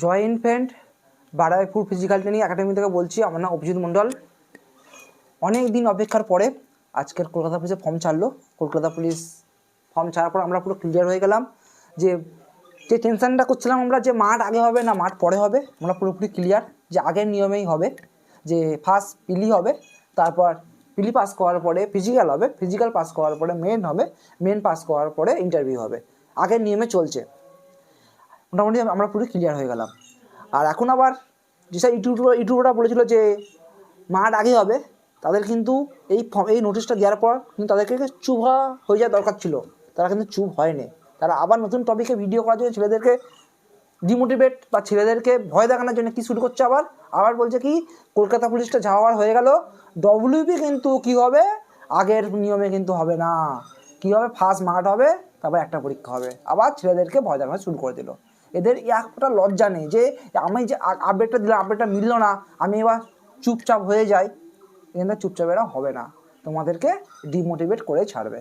জয় infant Baruipur physical training academy থেকে বলছি। আমার নাম অভিজিৎ মণ্ডল। অনেক দিন অপেক্ষার পরে আজকের কলকাতা পুলিশে ফর্ম ছাড়লো। কলকাতা পুলিশ ফর্ম ছাড়ার পর আমরা পুরো ক্লিয়ার হয়ে গেলাম। যে টেনশানটা করছিলাম আমরা যে মাঠ আগে হবে না মাঠ পরে হবে, আমরা পুরোপুরি ক্লিয়ার যে আগের নিয়মেই হবে। যে ফার্স্ট পিলি হবে, তারপর পিলি পাস করার পরে ফিজিক্যাল হবে, ফিজিক্যাল পাস করার পরে মেন হবে, মেন পাস করার পরে ইন্টারভিউ হবে। আগের নিয়মে চলছে। মোটামুটি আমরা পুরো ক্লিয়ার হয়ে গেলাম। আর এখন আবার যেসব ইউটিউবাররা বলেছিল যে মাঠ আগে হবে, তাদের কিন্তু এই নোটিশটা দেওয়ার পর কিন্তু তাদেরকে চুপ হয়ে যাওয়া দরকার ছিল। তারা কিন্তু চুপ হয়নি। তারা আবার নতুন টপিকে ভিডিও করার জন্য ছেলেদেরকে ডিমোটিভেট বা ছেলেদেরকে ভয় দেখানোর জন্য কী শুরু করছে। আবার বলছে কি কলকাতা পুলিশটা যাওয়ার হয়ে গেল, ডব্লিউবি কিন্তু কী হবে আগের নিয়মে কিন্তু হবে না। কী হবে, ফার্স্ট মাঠ হবে, তারপর একটা পরীক্ষা হবে। আবার ছেলেদেরকে ভয় দেখানো শুরু করে দিল। এদের একটা লজ্জা নেই যে আমি যে আপডেটটা দিলাম, আপডেটটা মিললো না, আমি এবার চুপচাপ হয়ে যাই। এখানে চুপচাপ এরা হবে না, তোমাদেরকে ডিমোটিভেট করে ছাড়বে।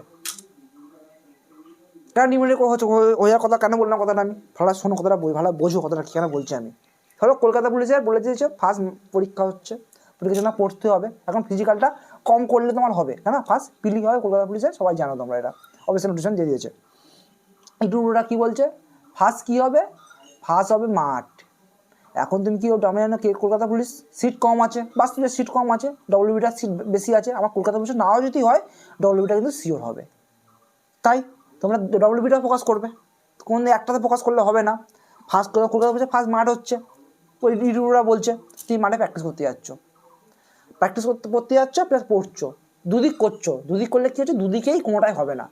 কেন ডিমোটিভেট হচ্ছে ওই কথা কেন বললাম, কথাটা আমি ভালো শোনো, কথাটা ভালো বোঝো কথাটা কেন বলছি আমি। ধরো কলকাতা পুলিশে বলে দিয়েছে ফার্স্ট পরীক্ষা হচ্ছে, পরীক্ষার জন্য পড়তে হবে। এখন ফিজিক্যালটা কম করলে তোমার হবে, কেন ফার্স্ট পিলি হবে কলকাতা পুলিশে, সবাই জানো তোমরা, এটা অবশ্যই নোটিশন দিয়ে দিয়েছে। ইউটিউবরা কী বলছে, ফার্স্ট কী হবে, ফার্স্ট হবে মাঠ। এখন তুমি কি আমি জানো কি কলকাতা পুলিশ সিট কম আছে, বাস্তবে সিট কম আছে, ডব্লিউবিটার সিট বেশি আছে। আমার কলকাতা পুলিশে নাও যদি হয়, ডব্লিউবিটা কিন্তু সিওর হবে। তাই তোমরা ডব্লিউবিটা ফোকাস করবে, কোন একটাতে ফোকাস করলে হবে না। ফার্স্ট কলকাতা পুলিশে ফার্স্ট মাঠ হচ্ছে, ওই ইউটিউবরা বলছে তুমি মাঠে প্র্যাকটিস করতে যাচ্ছ, প্র্যাকটিস করতে যাচ্ছ প্লাস পড়ছো, দুদিক করছো। দুদিক করলে কী হচ্ছে, দুদিকেই কোনোটাই হবে না।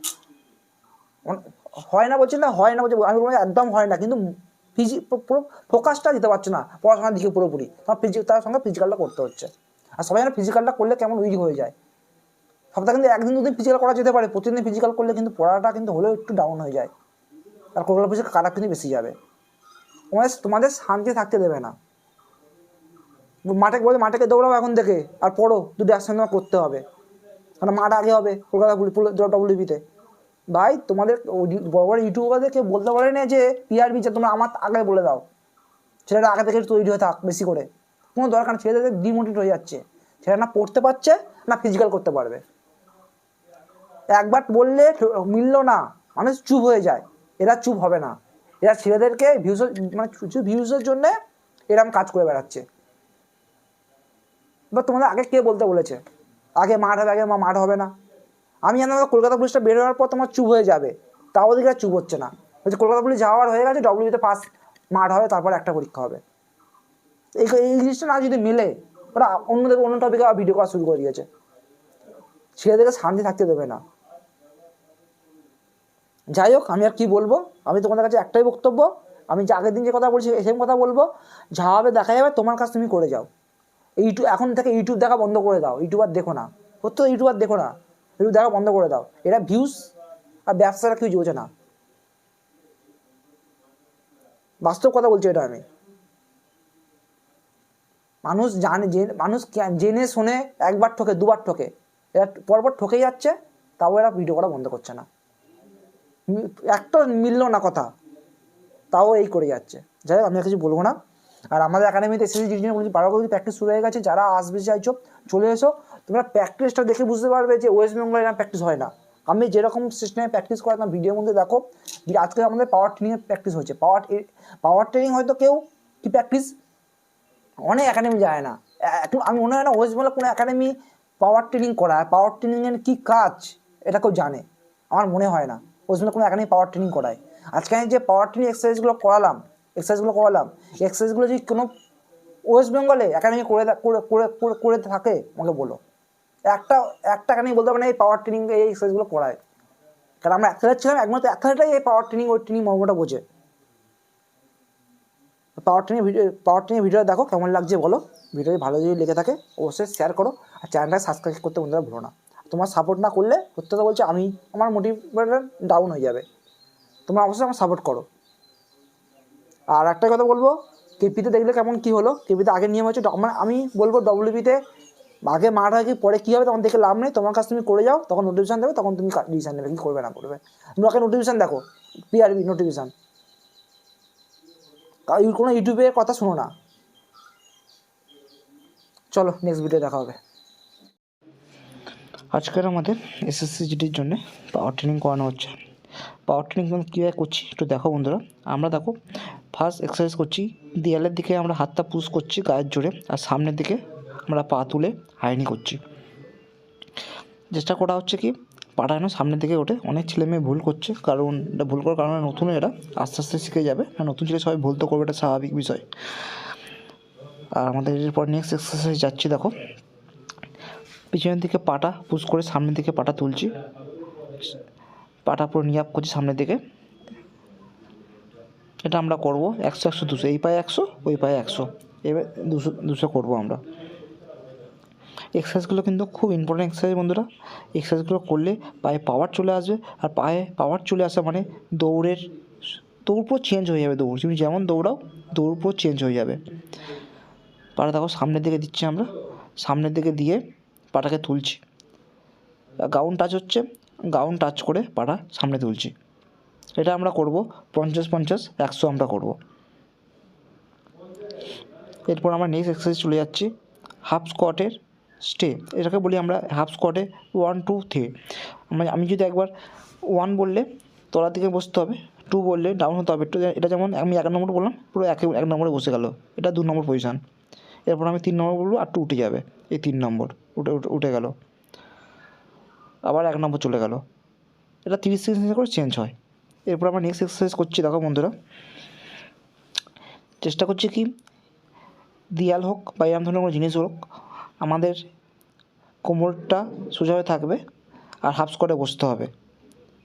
হয় না বলছি না, হয় না বলছি আমি একদম হয় না, কিন্তু পুরো ফোকাসটা দিতে পারছে না পড়াশোনার দিকে পুরোপুরি। তার সঙ্গে ফিজিক্যালটা করতে হচ্ছে। আর সবাই যেন ফিজিক্যালটা করলে কেমন উইক হয়ে যায়। সপ্তাহে কিন্তু একদিন দুদিন ফিজিক্যাল করা যেতে পারে, প্রতিদিন ফিজিক্যাল করলে কিন্তু পড়াটা কিন্তু হলেও একটু ডাউন হয়ে যায়। আর কলকাতা পুলিশে খারাপ কিন্তু বেশি যাবে। তোমাদের শান্তি থাকতে দেবে না। মাঠেকে দৌড়াও এখন থেকে আর পড়ো, দুটো একসঙ্গে করতে হবে। কারণ মাঠ আগে হবে কলকাতা পুলিশ ডব্লিউবিতে। ভাই তোমাদের বড় বড় ইউটিউবারদেরকে বলতে পারে না যে পিআরবি যে তোমরা আমার আগে বলে দাও, ছেলেটা আগে থেকে তৈরি হয়ে থাক বেশি করে। কোনো দরকার নেই, ছেলেদের ডিমোটিভেট হয়ে যাচ্ছে। ছেলেরা না পড়তে পারছে না ফিজিক্যাল করতে পারবে। একবার বললে মিললো না, মানুষ চুপ হয়ে যায়। এরা চুপ হবে না, এরা ছেলেদেরকে ভিউজের জন্যে এরকম কাজ করে বেড়াচ্ছে। এবার তোমাদের আগে কে বলতে বলেছে আগে মাঠ হবে, আগে মাঠ হবে না? আমি জানি কলকাতা পুলিশটা বের হওয়ার পর তোমার চুপ হয়ে যাবে, তাও ওদিকে চুপ হচ্ছে না। বলছে কলকাতা পুলিশ যাওয়ার হয়ে গেছে, ডব্লিউবিতে ফার্স্ট মাঠ হবে, তারপর একটা পরীক্ষা হবে। এই জিনিসটা না যদি মিলে, ওরা অন্য টপিকে ভিডিও করা শুরু করে দিয়েছে। ছেলেদেরকে শান্তি থাকতে দেবে না। যাই হোক, আমি আর কি বলবো, আমি তোমাদের কাছে একটাই বক্তব্য, আমি যে আগের দিন যে কথা বলছি সেম কথা বলবো। যা হবে দেখা যাবে, তোমার কাজ তুমি করে যাও। এখন থেকে ইউটিউব দেখা বন্ধ করে দাও, ইউটিউবার দেখো না, প্রত্যেক ইউটিউবার দেখো না, ইউটিউব দেখা বন্ধ করে দাও। এরা ভিউজ আর ব্যবসাটা কেউ বোঝে না, বাস্তব কথা বলছি এটা আমি। মানুষ জেনে শুনে একবার ঠকে, দুবার ঠকে, এরা পরপর ঠকেই যাচ্ছে, তাও এরা ভিডিও করা বন্ধ করছে না। একটা মিললো না কথা, তাও এই করে যাচ্ছে। যাই হোক, আমি আর কিছু বলবো না। আর আমাদের একাডেমিতে এসএসসি ডিভিশনে বলছি বারবার প্র্যাকটিস শুরু হয়ে গেছে। যারা আসবে চাইছো চলে এসো। তোমরা প্র্যাকটিসটা দেখে বুঝতে পারবে যে ওয়েস্ট বেঙ্গলে এরকম প্র্যাকটিস হয় না। আমি যেরকম সিস্টেমে প্র্যাকটিস করাতাম ভিডিওর মধ্যে দেখো, আজকে আমাদের পাওয়ার ট্রেনিংয়ের প্র্যাকটিস হচ্ছে। পাওয়ার ট্রেনিং হয়তো কেউ কি প্র্যাকটিস অনেক একাডেমি যায় না। আমি মনে হয় না ওয়েস্ট বেঙ্গলে কোনো একাডেমি পাওয়ার ট্রেনিং করায়। পাওয়ার ট্রেনিংয়ের কী কাজ এটা কেউ জানে? আমার মনে হয় না ওয়েস্ট বেঙ্গলে কোনো একাডেমি পাওয়ার ট্রেনিং করায়। আজকে আমি যে পাওয়ার ট্রেনিং এক্সারসাইজগুলো করালাম, এক্সারসাইজগুলো যদি কোনো ওয়েস্ট বেঙ্গলে একাডেমি করে থাকে আমাকে বলো। একটা একাডেমি বলতে পারে না এই পাওয়ার ট্রেনিং এই এক্সারসাইজগুলো করায়। কারণ আমরা অ্যাথলেট ছিলাম, একমাত্র অ্যাথলেটাই এই পাওয়ার ট্রেনিং ওই ট্রেনিং মর্মটা বোঝে। পাওয়ার ট্রেনিং ভিডিও দেখো, কেমন লাগছে বলো। ভিডিও ভালো যদি লেগে থাকে অবশ্যই শেয়ার করো, আর চ্যানেলটা সাবস্ক্রাইব করতে বন্ধুরা ভুলো না। তোমার সাপোর্ট না করলে সত্যি কথা বলছি আমার মোটিভেশন ডাউন হয়ে যাবে। তোমরা অবশ্যই আমার সাপোর্ট করো। আর একটা কথা বলবো, কেপিতে দেখলে কেমন কী হলো, কেপিতে আগের নিয়ম হচ্ছে আমি বলবো ডব্লিউবিতে আগে মাঠ হয় কি পরে কী হবে তখন দেখে লাভ নেই। তোমার কাছে তুমি করে যাও, তখন নোটিফিকেশান দেবে, তখন তুমি ডিসিশান নেবে কী করবে না করবে। তুমি আগে নোটিফিকেশান দেখো, পিআরবি নোটিফিকেশান, কোনো ইউটিউবে কথা শোনো না। চলো নেক্সট ভিডিও দেখা হবে। আজকের আমাদের এসএসসি জিডির জন্য পাওয়ার ট্রেনিং করানো হচ্ছে। পাওয়ার ট্রেনিং কীভাবে করছি একটু দেখো বন্ধুরা। আমরা দেখো ফার্স্ট এক্সারসাইজ করছি, দেয়ালের দিকে আমরা হাতটা পুশ করছি গায়ের জোরে, আর সামনের দিকে আমরা পা তুলে হাইনি করছি। চেষ্টা করা হচ্ছে কি পাটা যেন সামনের দিকে ওঠে। অনেক ছেলে মেয়ে ভুল করছে, কারণ এটা ভুল করার কারণে নতুন এরা আস্তে আস্তে শিখে যাবে। নতুন ছেলে সবাই ভুল তো করবে, এটা স্বাভাবিক বিষয়। আর আমাদের এরপর নেক্সট এক্সারসাইজ যাচ্ছি, দেখো পিছনের দিকে পাটা পুশ করে সামনের দিকে পাটা তুলছি, পাটা পুরো নিয়ে আপ করছি সামনের দিকে। এটা আমরা করবো 100 100 200, এই পায়ে 100 ওই পায়ে 100, এবার 200 200 করবো আমরা। এক্সারসাইজগুলো কিন্তু খুব ইম্পর্টেন্ট এক্সারসাইজ বন্ধুরা। এক্সারসাইজগুলো করলে পায়ে পাওয়ার চলে আসবে, আর পায়ে পাওয়ার চলে আসা মানে দৌড় পুরো চেঞ্জ হয়ে যাবে। দৌড় তুমি যেমন দৌড়াও দৌড় পুরো চেঞ্জ হয়ে যাবে। পাটা দেখো সামনের দিকে দিচ্ছি আমরা, সামনের দিকে দিয়ে পাটাকে তুলছি, গাউন টাচ হচ্ছে, গাউন টাচ করে পাটা সামনে তুলছি। এটা আমরা করব 50 50 100 আমরা করব। এরপর আমরা নেক্সট এক্সারসাইজ চলে যাচ্ছি হাফ স্কোয়াটের স্টেপ। এটাকে বলি আমরা হাফ স্কোয়াটে 1 2 3। আমি যদি একবার 1 বললে তলার দিকে বসতে হবে, 2 বললে ডাউন হতে হবে একটু। এটা যেমন আমি 1 নম্বর বললাম, পুরো 1 নম্বরে বসে গেল, এটা 2 নম্বর পজিশান। এরপর আমি 3 নম্বর বলবো, আর 2 উঠে যাবে, এই 3 নম্বর উঠে গেল, আবার 1 নম্বর চলে গেল। এটা 30 সেকেন্ড করে চেঞ্জ হয়। এরপর আমরা নেক্সট এক্সারসাইজ করছি, দেখো বন্ধুরা চেষ্টা করছি কি দেয়াল হোক বা এরকম ধরনের কোনো জিনিস হোক, আমাদের কোমরটা সোজা হয়ে থাকবে আর হাফ স্কোয়াটে বসতে হবে।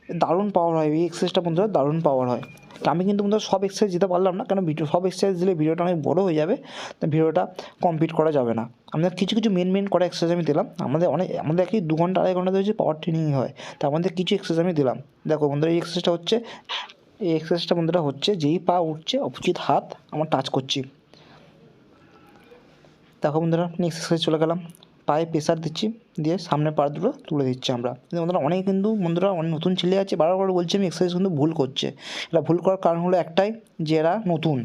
দারুণ পাওয়ার হয় এই এক্সারসাইজটা বন্ধুরা, দারুণ পাওয়ার হয়। আমি কিন্তু বন্ধুরা সব এক্সারসাইজ দিতে পারলাম না, কারণ সব এক্সারসাইজ দিলে ভিডিওটা অনেক বড়ো হয়ে যাবে, তো ভিডিওটা কমপ্লিট করা যাবে না। আমাদের কিছু কিছু মেন করা এক্সারসাইজ আমি দিলাম। আমাদের কি 2 ঘন্টা 2.5 ঘন্টা ধরে যে পাওয়ার ট্রেনিং হয়, তা আমাদের কিছু এক্সারসাইজ আমি দিলাম। দেখো বন্ধুরা এই এক্সারসাইজটা বন্ধুরা হচ্ছে যেই পা উঠছে অপোজিট হাত আমার টাচ করছি। দেখো বন্ধুরা নেক্সট এক্সারসাইজ চলে গেলাম, পায়ে প্রেসার দিচ্ছি, দিয়ে সামনে পা দুটো তুলে দিচ্ছি আমরা। কিন্তু বন্ধুরা অনেক নতুন ছেলে আছে, বারবার বলছি আমি এক্সারসাইজ কিন্তু ভুল করছে। এটা ভুল করার কারণ হলো একটাই, যে এরা নতুন,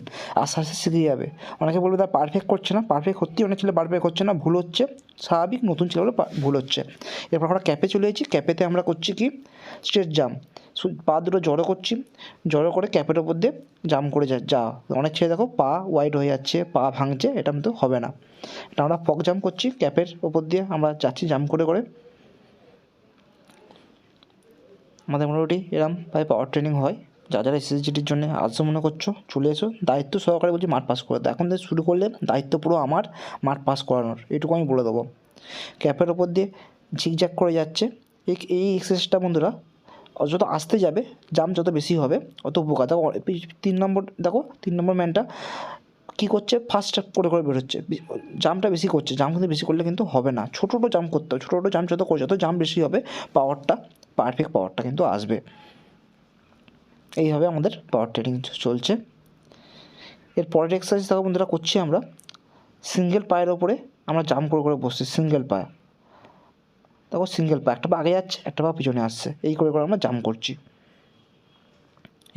আস্তে আস্তে শিখে যাবে। অনেকে বলবে তারা পারফেক্ট করছে না, পারফেক্ট সত্যি অনেক ছেলে পারফেক্ট হচ্ছে না, ভুল হচ্ছে, স্বাভাবিক, নতুন ছেলে বলে ভুল হচ্ছে। এরপর আমরা ক্যাপে চলে এসেছি, ক্যাপেতে আমরা করছি কি স্ট্রেট জাম্প। পা দুটো জড়ো করছি, জড়ো করে ক্যাপের ওপর দিয়ে জাম্প করে যা। অনেক ছেলে দেখো পা ওয়াইড হয়ে যাচ্ছে, পা ভাঙছে, এটা কিন্তু হবে না। এটা আমরা ফক জাম্প করছি, ক্যাপের ওপর দিয়ে আমরা যাচ্ছি জাম্প করে করে। আমাদের মোটামুটি এরম প্রায় পাওয়ার ট্রেনিং হয়। যারা এসএসজিটির জন্য আসতে মনে করছো চলে এসো, দায়িত্ব সহকারে বলছি মাঠ পাস করে দাও। এখন থেকে শুরু করলে দায়িত্ব পুরো আমার মাঠ পাস করানোর, এটুকু আমি বলে দেবো। ক্যাপের ওপর দিয়ে ঝিকঝ্যাক করে যাচ্ছে। এই এক্সারসাইজটা বন্ধুরা যত আসতে যাবে জাম্প যত বেশি হবে অত উপকার। দেখো 3 নম্বর, দেখো 3 নম্বর ম্যানটা কী করছে, ফার্স্ট করে বেরোচ্ছে, জাম্পটা বেশি করছে। জাম্প কিন্তু বেশি করলে কিন্তু হবে না, ছোটো জাম্প করতে হবে। ছোটো জাম্প যত জাম্প বেশি হবে পারফেক্ট পাওয়ারটা কিন্তু আসবে। এইভাবে আমাদের পাওয়ার ট্রেনিং চলছে। এর পরের এক্সারসাইজ দেখো বন্ধুরা করছি আমরা সিঙ্গেল পায়ের ওপরে আমরা জাম্প করে বসছি, সিঙ্গেল পায়ে। দেখো সিঙ্গেল পা, একটা পা আগে যাচ্ছে, একটা পা পিছনে আসছে, এই করে আমরা জাম্প করছি।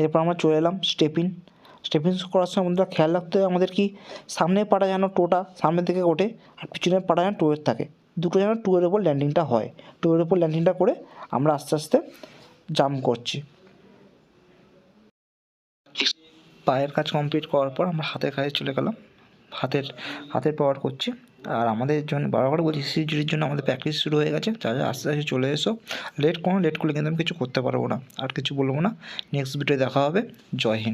এরপর আমরা চলে এলাম স্টেপিং করার সময় বন্ধুরা খেয়াল রাখতে হবে আমাদের কি সামনের পাটা যেন টোটা সামনের দিকে ওঠে, আর পিছনের পাটা যেন টোয়ের থাকে, দুটো যেন টুয়ের ওপর ল্যান্ডিংটা হয়। টুয়ের ওপর ল্যান্ডিংটা করে আমরা আস্তে আস্তে জাম্প করছি। পায়ের কাজ কমপ্লিট করার পর আমরা হাতের কাজে চলে গেলাম, হাতের পাওয়ার করছি। আর আমাদের জন্য বারবার বলছি সিজির জন্য আমাদের প্র্যাকটিস শুরু হয়ে গেছে। যা আস্তে আস্তে চলে এসো, লেট করলে কিন্তু আমি কিছু করতে পারবো না। আর কিছু বলবো না, নেক্সট ভিডিও দেখা হবে। জয় হিন্দ।